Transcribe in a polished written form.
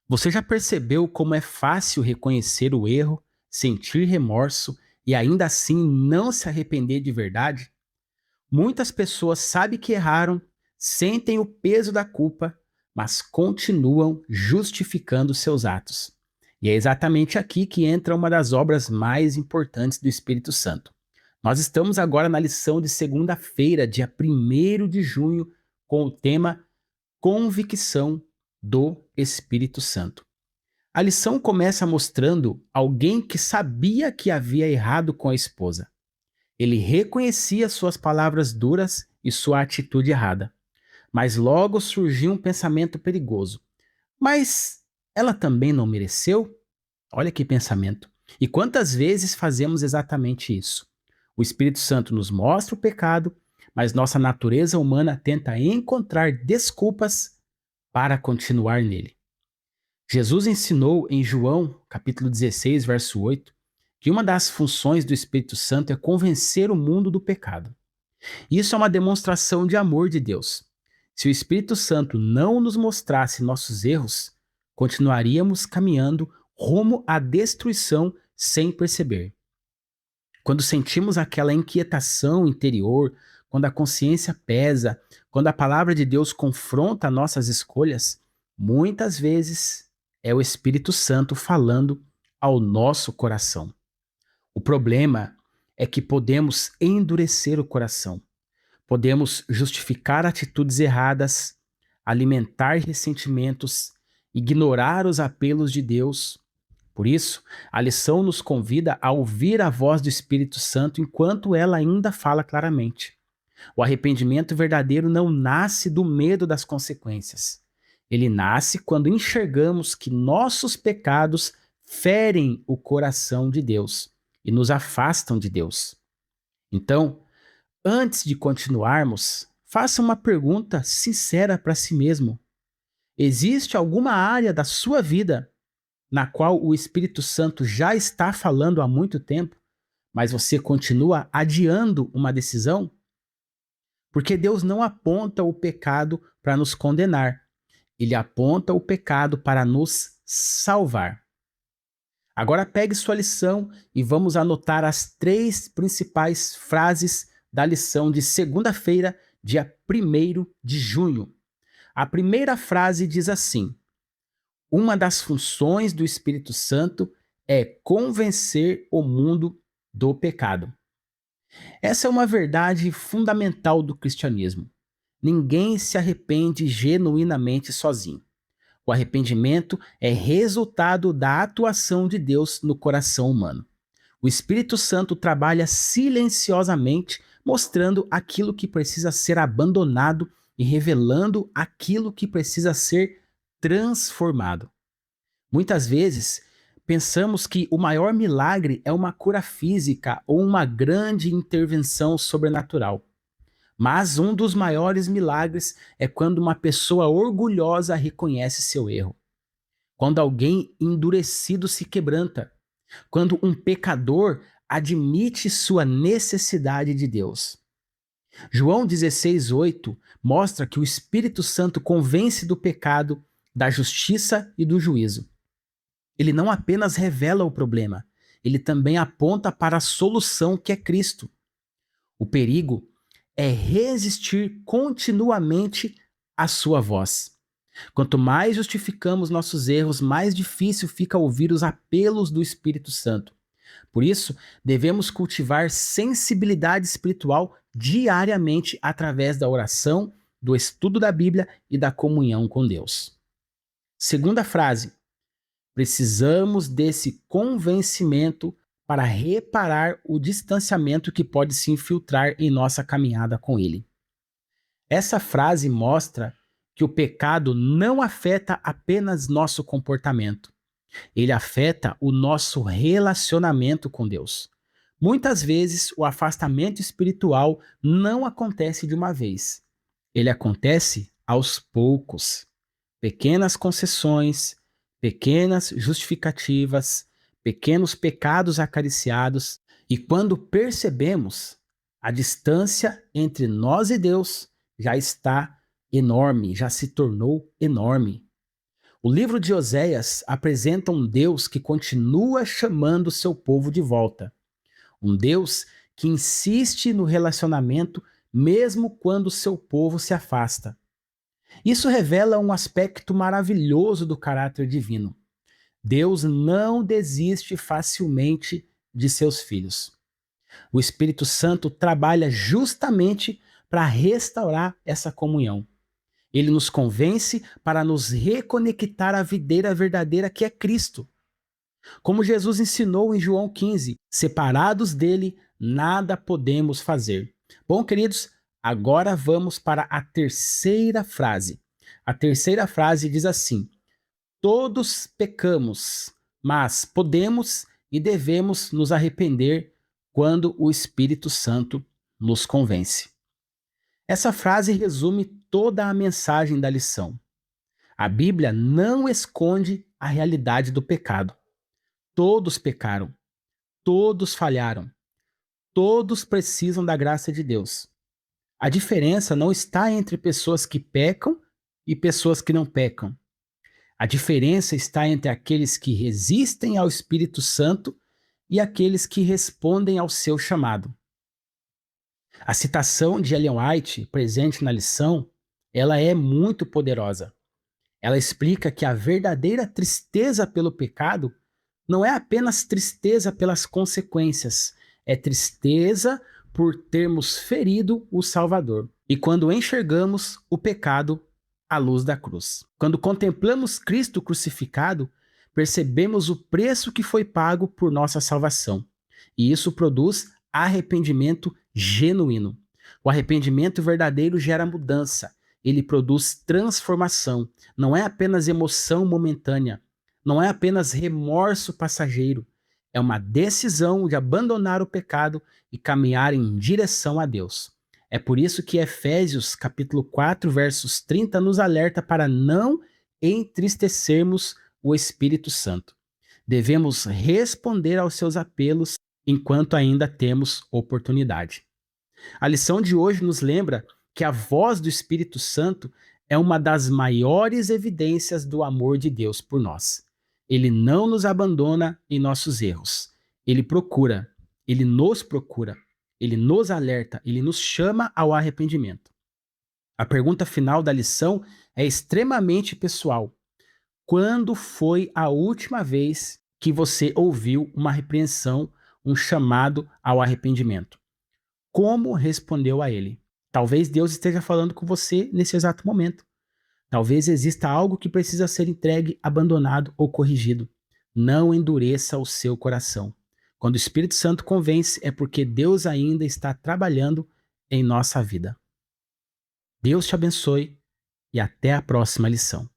Você já percebeu como é fácil reconhecer o erro, sentir remorso e ainda assim não se arrepender de verdade? Muitas pessoas sabem que erraram, sentem o peso da culpa, mas continuam justificando seus atos. E é exatamente aqui que entra uma das obras mais importantes do Espírito Santo. Nós estamos agora na lição de segunda-feira, dia 1º de junho, com o tema Convicção do Espírito Santo. A lição começa mostrando alguém que sabia que havia errado com a esposa. Ele reconhecia suas palavras duras e sua atitude errada. Mas logo surgiu um pensamento perigoso. Mas ela também não mereceu? Olha que pensamento. E quantas vezes fazemos exatamente isso? O Espírito Santo nos mostra o pecado, mas nossa natureza humana tenta encontrar desculpas para continuar nele. Jesus ensinou em João, capítulo 16, verso 8, que uma das funções do Espírito Santo é convencer o mundo do pecado. Isso é uma demonstração de amor de Deus. Se o Espírito Santo não nos mostrasse nossos erros, continuaríamos caminhando rumo à destruição sem perceber. Quando sentimos aquela inquietação interior, quando a consciência pesa, quando a palavra de Deus confronta nossas escolhas, muitas vezes é o Espírito Santo falando ao nosso coração. O problema é que podemos endurecer o coração, podemos justificar atitudes erradas, alimentar ressentimentos, ignorar os apelos de Deus. Por isso, a lição nos convida a ouvir a voz do Espírito Santo enquanto ela ainda fala claramente. O arrependimento verdadeiro não nasce do medo das consequências. Ele nasce quando enxergamos que nossos pecados ferem o coração de Deus e nos afastam de Deus. Então, antes de continuarmos, faça uma pergunta sincera para si mesmo. Existe alguma área da sua vida na qual o Espírito Santo já está falando há muito tempo, mas você continua adiando uma decisão? Porque Deus não aponta o pecado para nos condenar, ele aponta o pecado para nos salvar. Agora pegue sua lição e vamos anotar as 3 principais frases da lição de segunda-feira, dia 1º de junho. A primeira frase diz assim: uma das funções do Espírito Santo é convencer o mundo do pecado. Essa é uma verdade fundamental do cristianismo. Ninguém se arrepende genuinamente sozinho. O arrependimento é resultado da atuação de Deus no coração humano. O Espírito Santo trabalha silenciosamente, mostrando aquilo que precisa ser abandonado e revelando aquilo que precisa ser transformado. Muitas vezes, pensamos que o maior milagre é uma cura física ou uma grande intervenção sobrenatural. Mas um dos maiores milagres é quando uma pessoa orgulhosa reconhece seu erro. Quando alguém endurecido se quebranta. Quando um pecador admite sua necessidade de Deus. João 16:8 mostra que o Espírito Santo convence do pecado, da justiça e do juízo. Ele não apenas revela o problema, ele também aponta para a solução que é Cristo. O perigo é resistir continuamente à sua voz. Quanto mais justificamos nossos erros, mais difícil fica ouvir os apelos do Espírito Santo. Por isso, devemos cultivar sensibilidade espiritual diariamente através da oração, do estudo da Bíblia e da comunhão com Deus. Segunda frase: precisamos desse convencimento para reparar o distanciamento que pode se infiltrar em nossa caminhada com Ele. Essa frase mostra que o pecado não afeta apenas nosso comportamento, ele afeta o nosso relacionamento com Deus. Muitas vezes, o afastamento espiritual não acontece de uma vez. Ele acontece aos poucos. Pequenas concessões, pequenas justificativas, pequenos pecados acariciados, e quando percebemos, a distância entre nós e Deus já está enorme, já se tornou enorme. O livro de Oséias apresenta um Deus que continua chamando seu povo de volta. Um Deus que insiste no relacionamento mesmo quando seu povo se afasta. Isso revela um aspecto maravilhoso do caráter divino. Deus não desiste facilmente de seus filhos. O Espírito Santo trabalha justamente para restaurar essa comunhão. Ele nos convence para nos reconectar à videira verdadeira que é Cristo. Como Jesus ensinou em João 15, separados dele, nada podemos fazer. Bom, queridos, agora vamos para a terceira frase. A terceira frase diz assim: todos pecamos, mas podemos e devemos nos arrepender quando o Espírito Santo nos convence. Essa frase resume toda a mensagem da lição. A Bíblia não esconde a realidade do pecado. Todos pecaram, todos falharam, todos precisam da graça de Deus. A diferença não está entre pessoas que pecam e pessoas que não pecam. A diferença está entre aqueles que resistem ao Espírito Santo e aqueles que respondem ao seu chamado. A citação de Ellen White, presente na lição, ela é muito poderosa. Ela explica que a verdadeira tristeza pelo pecado não é apenas tristeza pelas consequências, é tristeza por termos ferido o Salvador. E quando enxergamos o pecado à luz da cruz. Quando contemplamos Cristo crucificado, percebemos o preço que foi pago por nossa salvação. E isso produz arrependimento genuíno. O arrependimento verdadeiro gera mudança. Ele produz transformação. Não é apenas emoção momentânea. Não é apenas remorso passageiro. É uma decisão de abandonar o pecado e caminhar em direção a Deus. É por isso que Efésios capítulo 4, versos 30 nos alerta para não entristecermos o Espírito Santo. Devemos responder aos seus apelos enquanto ainda temos oportunidade. A lição de hoje nos lembra que a voz do Espírito Santo é uma das maiores evidências do amor de Deus por nós. Ele não nos abandona em nossos erros. Ele procura, ele nos procura, ele nos alerta, ele nos chama ao arrependimento. A pergunta final da lição é extremamente pessoal. Quando foi a última vez que você ouviu uma repreensão, um chamado ao arrependimento? Como respondeu a ele? Talvez Deus esteja falando com você nesse exato momento. Talvez exista algo que precisa ser entregue, abandonado ou corrigido. Não endureça o seu coração. Quando o Espírito Santo convence, é porque Deus ainda está trabalhando em nossa vida. Deus te abençoe e até a próxima lição.